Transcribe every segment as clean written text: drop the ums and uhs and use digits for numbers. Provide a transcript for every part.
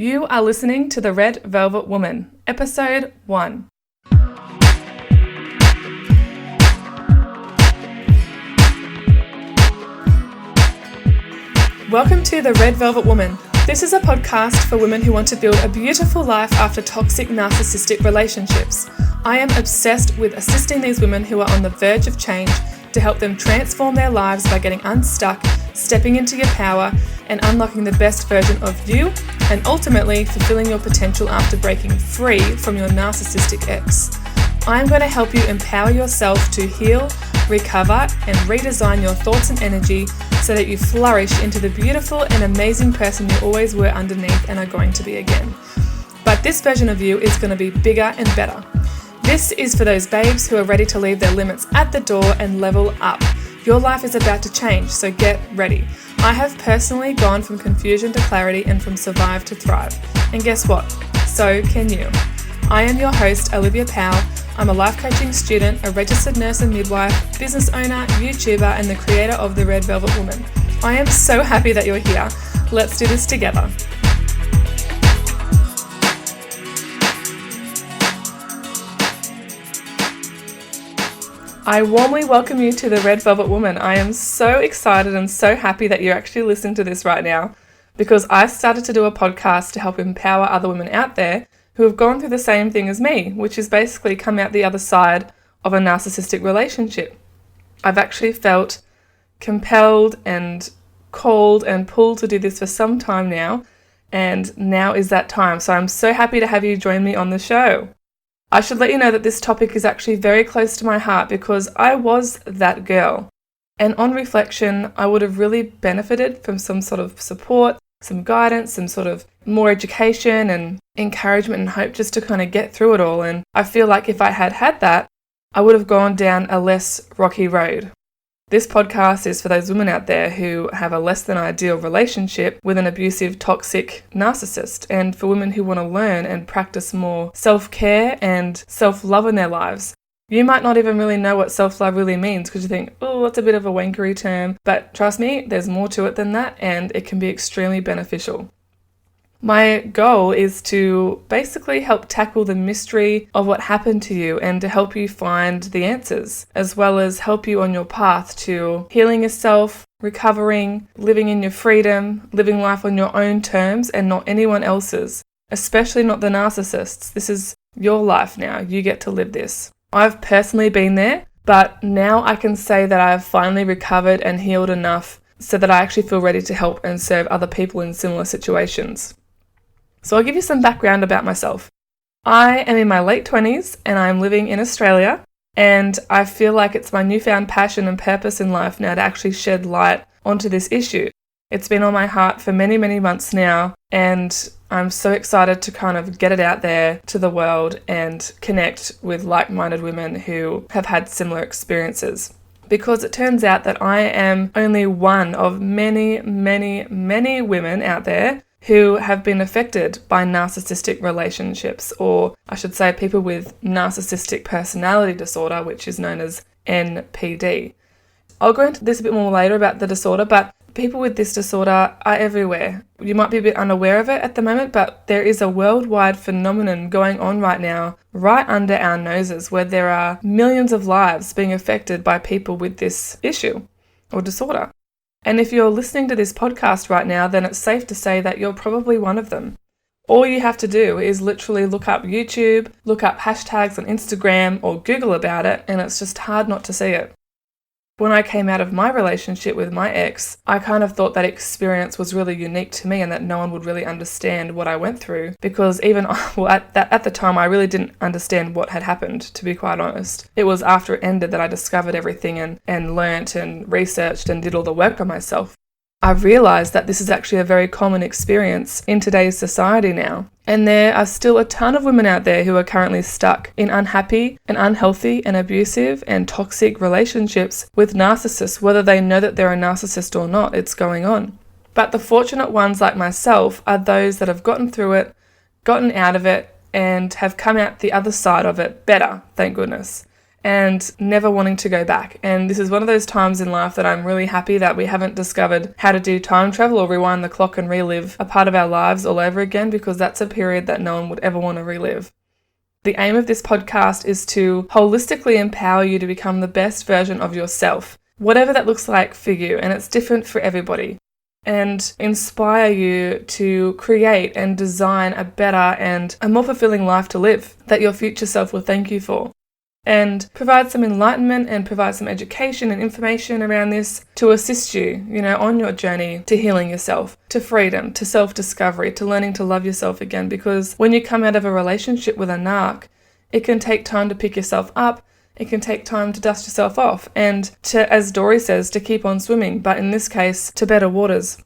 You are listening to The Red Velvet Woman, Episode 1. Welcome to The Red Velvet Woman. This is a podcast for women who want to build a beautiful life after toxic narcissistic relationships. I am obsessed with assisting these women who are on the verge of change to help them transform their lives by getting unstuck, stepping into your power, and unlocking the best version of you, and ultimately fulfilling your potential after breaking free from your narcissistic ex. I'm going to help you empower yourself to heal, recover, and redesign your thoughts and energy so that you flourish into the beautiful and amazing person you always were underneath and are going to be again. But this version of you is going to be bigger and better. This is for those babes who are ready to leave their limits at the door and level up. Your life is about to change, so get ready. I have personally gone from confusion to clarity and from survive to thrive. And guess what? So can you. I am your host, Olivia Powell. I'm a life coaching student, a registered nurse and midwife, business owner, YouTuber, and the creator of The Red Velvet Woman. I am so happy that you're here. Let's do this together. I warmly welcome you to The Red Velvet Woman. I am so excited and so happy that you're actually listening to this right now because I started to do a podcast to help empower other women out there who have gone through the same thing as me, which is basically come out the other side of a narcissistic relationship. I've actually felt compelled and called and pulled to do this for some time now, and now is that time. So I'm so happy to have you join me on the show. I should let you know that this topic is actually very close to my heart because I was that girl. And on reflection, I would have really benefited from some sort of support, some guidance, some sort of more education and encouragement and hope just to kind of get through it all. And I feel like if I had had that, I would have gone down a less rocky road. This podcast is for those women out there who have a less than ideal relationship with an abusive, toxic narcissist, and for women who want to learn and practice more self-care and self-love in their lives. You might not even really know what self-love really means because you think, oh, that's a bit of a wankery term, but trust me, there's more to it than that, and it can be extremely beneficial. My goal is to basically help tackle the mystery of what happened to you and to help you find the answers, as well as help you on your path to healing yourself, recovering, living in your freedom, living life on your own terms and not anyone else's, especially not the narcissists. This is your life now. You get to live this. I've personally been there, but now I can say that I've finally recovered and healed enough so that I actually feel ready to help and serve other people in similar situations. So I'll give you some background about myself. I am in my late 20s and I'm living in Australia, and I feel like it's my newfound passion and purpose in life now to actually shed light onto this issue. It's been on my heart for many, many months now, and I'm so excited to kind of get it out there to the world and connect with like-minded women who have had similar experiences. Because it turns out that I am only one of many, many, many women out there who have been affected by narcissistic relationships, or I should say people with narcissistic personality disorder, which is known as NPD. I'll go into this a bit more later about the disorder, but people with this disorder are everywhere. You might be a bit unaware of it at the moment, but there is a worldwide phenomenon going on right now, right under our noses, where there are millions of lives being affected by people with this issue or disorder. And if you're listening to this podcast right now, then it's safe to say that you're probably one of them. All you have to do is literally look up YouTube, look up hashtags on Instagram or Google about it, and it's just hard not to see it. When I came out of my relationship with my ex, I kind of thought that experience was really unique to me and that no one would really understand what I went through because at the time I really didn't understand what had happened, to be quite honest. It was after it ended that I discovered everything and learnt and researched and did all the work on myself. I've realised that this is actually a very common experience in today's society now. And there are still a ton of women out there who are currently stuck in unhappy and unhealthy and abusive and toxic relationships with narcissists, whether they know that they're a narcissist or not, it's going on. But the fortunate ones like myself are those that have gotten through it, gotten out of it, and have come out the other side of it better, thank goodness. and never wanting to go back. And this is one of those times in life that I'm really happy that we haven't discovered how to do time travel or rewind the clock and relive a part of our lives all over again, because that's a period that no one would ever want to relive. The aim of this podcast is to holistically empower you to become the best version of yourself, whatever that looks like for you, and it's different for everybody, and inspire you to create and design a better and a more fulfilling life to live that your future self will thank you for. And provide some enlightenment and provide some education and information around this to assist you, on your journey to healing yourself, to freedom, to self-discovery, to learning to love yourself again. Because when you come out of a relationship with a narc, it can take time to pick yourself up. It can take time to dust yourself off and to, as Dory says, to keep on swimming, but in this case, to better waters.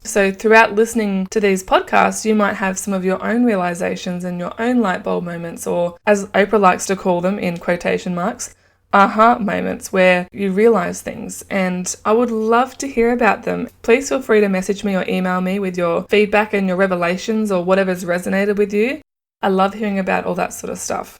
So throughout listening to these podcasts, you might have some of your own realizations and your own light bulb moments, or as Oprah likes to call them in quotation marks, aha moments, where you realize things. And I would love to hear about them. Please feel free to message me or email me with your feedback and your revelations or whatever's resonated with you. I love hearing about all that sort of stuff.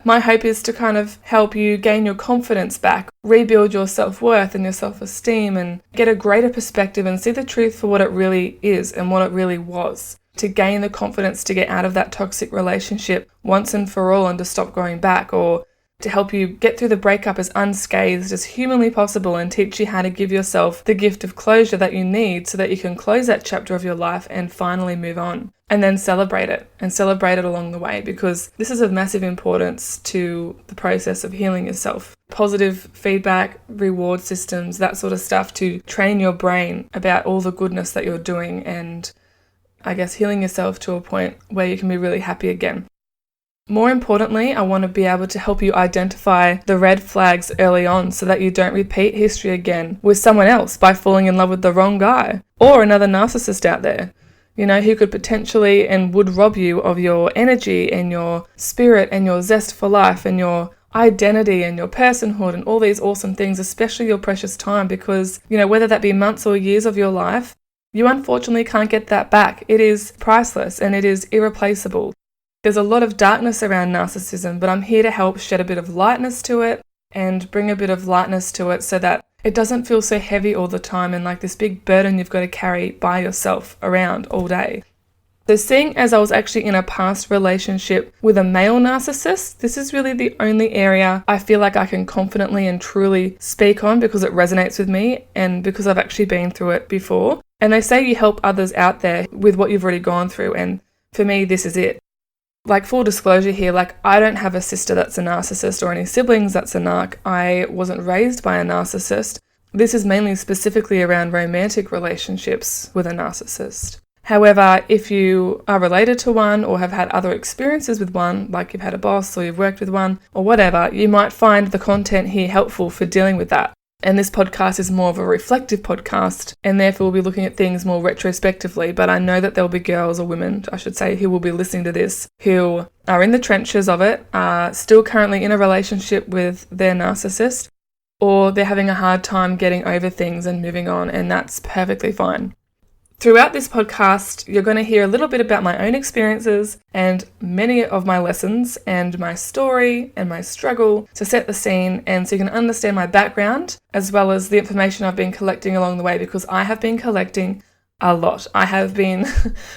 My hope is to kind of help you gain your confidence back, rebuild your self-worth and your self-esteem, and get a greater perspective and see the truth for what it really is and what it really was. To gain the confidence to get out of that toxic relationship once and for all and to stop going back, or to help you get through the breakup as unscathed as humanly possible and teach you how to give yourself the gift of closure that you need so that you can close that chapter of your life and finally move on. And then celebrate it along the way, because this is of massive importance to the process of healing yourself. Positive feedback, reward systems, that sort of stuff to train your brain about all the goodness that you're doing and I guess healing yourself to a point where you can be really happy again. More importantly, I want to be able to help you identify the red flags early on so that you don't repeat history again with someone else by falling in love with the wrong guy or another narcissist out there, who could potentially and would rob you of your energy and your spirit and your zest for life and your identity and your personhood and all these awesome things, especially your precious time, because, whether that be months or years of your life, you unfortunately can't get that back. It is priceless and it is irreplaceable. There's a lot of darkness around narcissism, but I'm here to help shed a bit of lightness to it and bring a bit of lightness to it so that it doesn't feel so heavy all the time and like this big burden you've got to carry by yourself around all day. So seeing as I was actually in a past relationship with a male narcissist, this is really the only area I feel like I can confidently and truly speak on because it resonates with me and because I've actually been through it before. And they say you help others out there with what you've already gone through, and for me, this is it. Like, full disclosure here, I don't have a sister that's a narcissist or any siblings that's a narc. I wasn't raised by a narcissist. This is mainly specifically around romantic relationships with a narcissist. However, if you are related to one or have had other experiences with one, like you've had a boss or you've worked with one or whatever, you might find the content here helpful for dealing with that. And this podcast is more of a reflective podcast, and therefore we'll be looking at things more retrospectively. But I know that there'll be girls or women, I should say, who will be listening to this, who are in the trenches of it, are still currently in a relationship with their narcissist, or they're having a hard time getting over things and moving on, and that's perfectly fine. Throughout this podcast, you're going to hear a little bit about my own experiences and many of my lessons and my story and my struggle to set the scene, and so you can understand my background as well as the information I've been collecting along the way, because I have been collecting a lot. I have been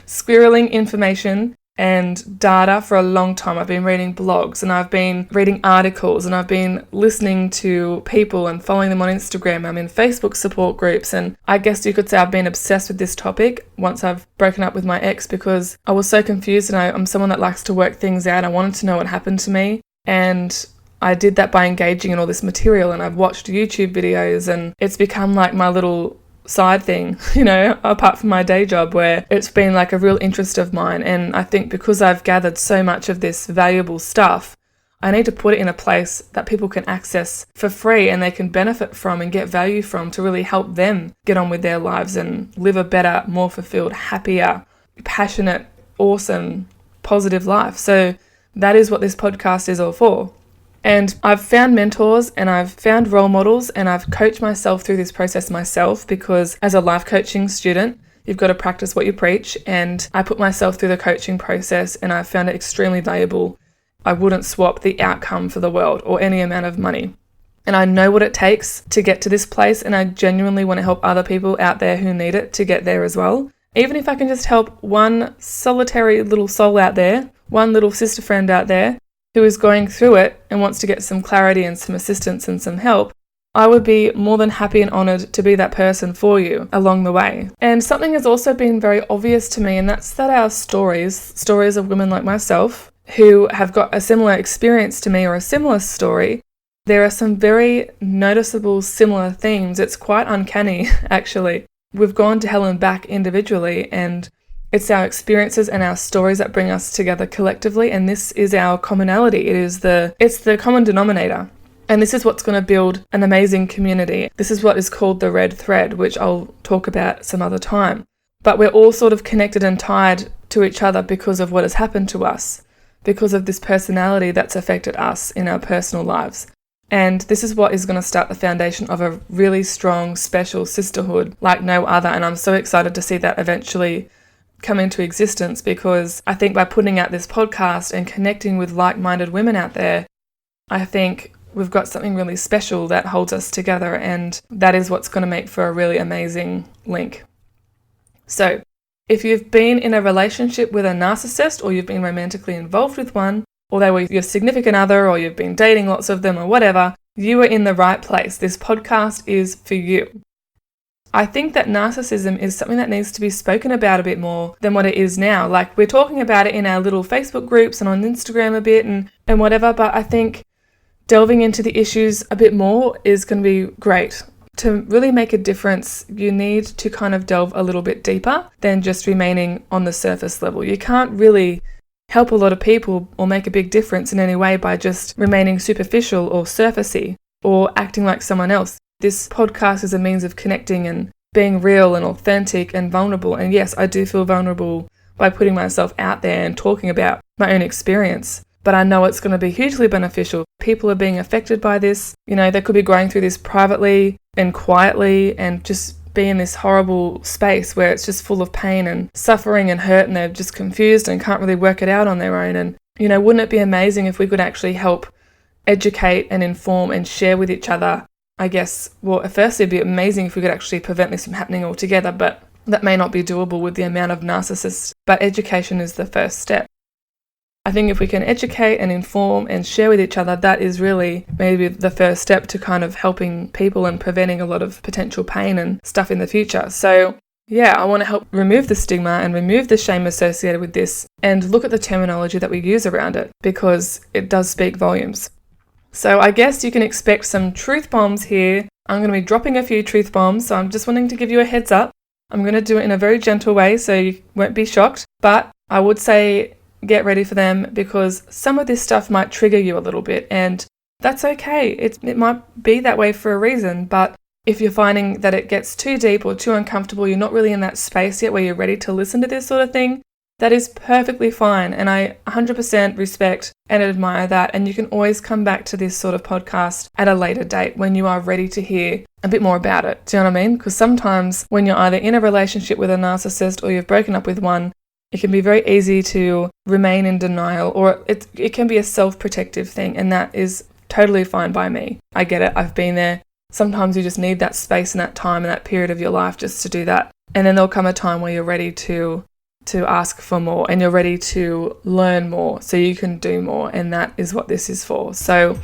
squirreling information and data for a long time. I've been reading blogs and I've been reading articles and I've been listening to people and following them on Instagram. I'm in Facebook support groups, and I guess you could say I've been obsessed with this topic once I've broken up with my ex, because I was so confused, and I'm someone that likes to work things out. I wanted to know what happened to me, and I did that by engaging in all this material, and I've watched YouTube videos, and it's become like my little side thing, apart from my day job, where it's been like a real interest of mine. And I think because I've gathered so much of this valuable stuff, I need to put it in a place that people can access for free and they can benefit from and get value from, to really help them get on with their lives and live a better, more fulfilled, happier, passionate, awesome, positive life. So that is what this podcast is all for. And I've found mentors and I've found role models, and I've coached myself through this process myself, because as a life coaching student, you've got to practice what you preach. And I put myself through the coaching process and I found it extremely valuable. I wouldn't swap the outcome for the world or any amount of money. And I know what it takes to get to this place, and I genuinely want to help other people out there who need it to get there as well. Even if I can just help one solitary little soul out there, one little sister friend out there who is going through it and wants to get some clarity and some assistance and some help, I would be more than happy and honoured to be that person for you along the way. And something has also been very obvious to me, and that's that our stories of women like myself who have got a similar experience to me or a similar story, there are some very noticeable similar themes. It's quite uncanny, actually. We've gone to hell and back individually, and it's our experiences and our stories that bring us together collectively, and this is our commonality. It's the common denominator. And this is what's going to build an amazing community. This is what is called the red thread, which I'll talk about some other time. But we're all sort of connected and tied to each other because of what has happened to us, because of this personality that's affected us in our personal lives. And this is what is going to start the foundation of a really strong, special sisterhood like no other. And I'm so excited to see that eventually come into existence, because I think by putting out this podcast and connecting with like-minded women out there, I think we've got something really special that holds us together, and that is what's going to make for a really amazing link. So if you've been in a relationship with a narcissist, or you've been romantically involved with one, or they were your significant other, or you've been dating lots of them or whatever, you are in the right place. This podcast is for you. I think that narcissism is something that needs to be spoken about a bit more than what it is now. Like, we're talking about it in our little Facebook groups and on Instagram a bit and whatever, but I think delving into the issues a bit more is going to be great. To really make a difference, you need to kind of delve a little bit deeper than just remaining on the surface level. You can't really help a lot of people or make a big difference in any way by just remaining superficial or surfacey or acting like someone else. This podcast is a means of connecting and being real and authentic and vulnerable. And yes, I do feel vulnerable by putting myself out there and talking about my own experience. But I know it's going to be hugely beneficial. People are being affected by this. You know, they could be going through this privately and quietly and just be in this horrible space where it's just full of pain and suffering and hurt, and they're just confused and can't really work it out on their own. And, you know, wouldn't it be amazing if we could actually help educate and inform and share with each other? I guess, well, firstly, it'd be amazing if we could actually prevent this from happening altogether, but that may not be doable with the amount of narcissists. But education is the first step. I think if we can educate and inform and share with each other, that is really maybe the first step to kind of helping people and preventing a lot of potential pain and stuff in the future. So yeah, I want to help remove the stigma and remove the shame associated with this and look at the terminology that we use around it, because it does speak volumes. So I guess you can expect some truth bombs here. I'm going to be dropping a few truth bombs, so I'm just wanting to give you a heads up. I'm going to do it in a very gentle way so you won't be shocked, but I would say get ready for them, because some of this stuff might trigger you a little bit, and that's okay. It might be that way for a reason, but if you're finding that it gets too deep or too uncomfortable, you're not really in that space yet where you're ready to listen to this sort of thing, that is perfectly fine, and I 100% respect and admire that, and you can always come back to this sort of podcast at a later date when you are ready to hear a bit more about it. Do you know what I mean? Because sometimes when you're either in a relationship with a narcissist or you've broken up with one, it can be very easy to remain in denial, or it can be a self-protective thing, and that is totally fine by me. I get it. I've been there. Sometimes you just need that space and that time and that period of your life just to do that. And then there'll come a time where you're ready to ask for more and you're ready to learn more so you can do more, and that is what this is for. So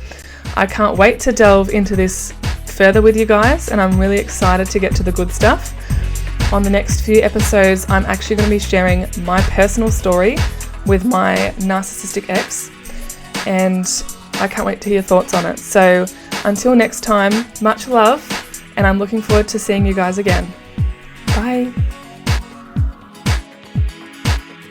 I can't wait to delve into this further with you guys, and I'm really excited to get to the good stuff. On the next few episodes, I'm actually going to be sharing my personal story with my narcissistic ex, and I can't wait to hear your thoughts on it. So until next time, much love, and I'm looking forward to seeing you guys again. Bye.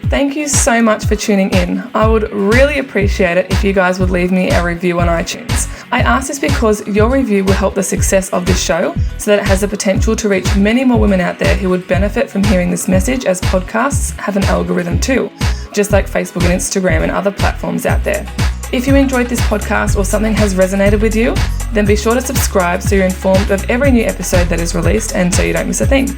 Thank you so much for tuning in. I would really appreciate it if you guys would leave me a review on iTunes. I ask this because your review will help the success of this show so that it has the potential to reach many more women out there who would benefit from hearing this message, as podcasts have an algorithm too, just like Facebook and Instagram and other platforms out there. If you enjoyed this podcast or something has resonated with you, then be sure to subscribe so you're informed of every new episode that is released and so you don't miss a thing.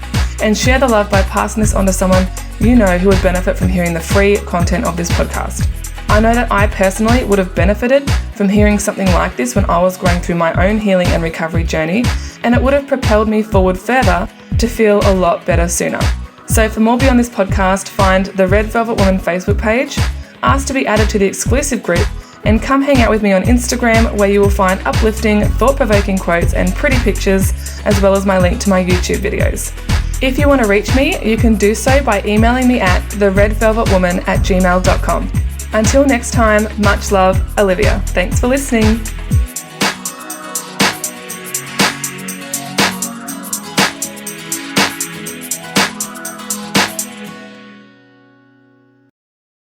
And share the love by passing this on to someone you know who would benefit from hearing the free content of this podcast. I know that I personally would have benefited from hearing something like this when I was going through my own healing and recovery journey, and it would have propelled me forward further to feel a lot better sooner. So for more beyond this podcast, find the Red Velvet Woman Facebook page, ask to be added to the exclusive group, and come hang out with me on Instagram, where you will find uplifting, thought-provoking quotes and pretty pictures, as well as my link to my YouTube videos. If you want to reach me, you can do so by emailing me at theredvelvetwoman@gmail.com. Until next time, much love, Olivia. Thanks for listening.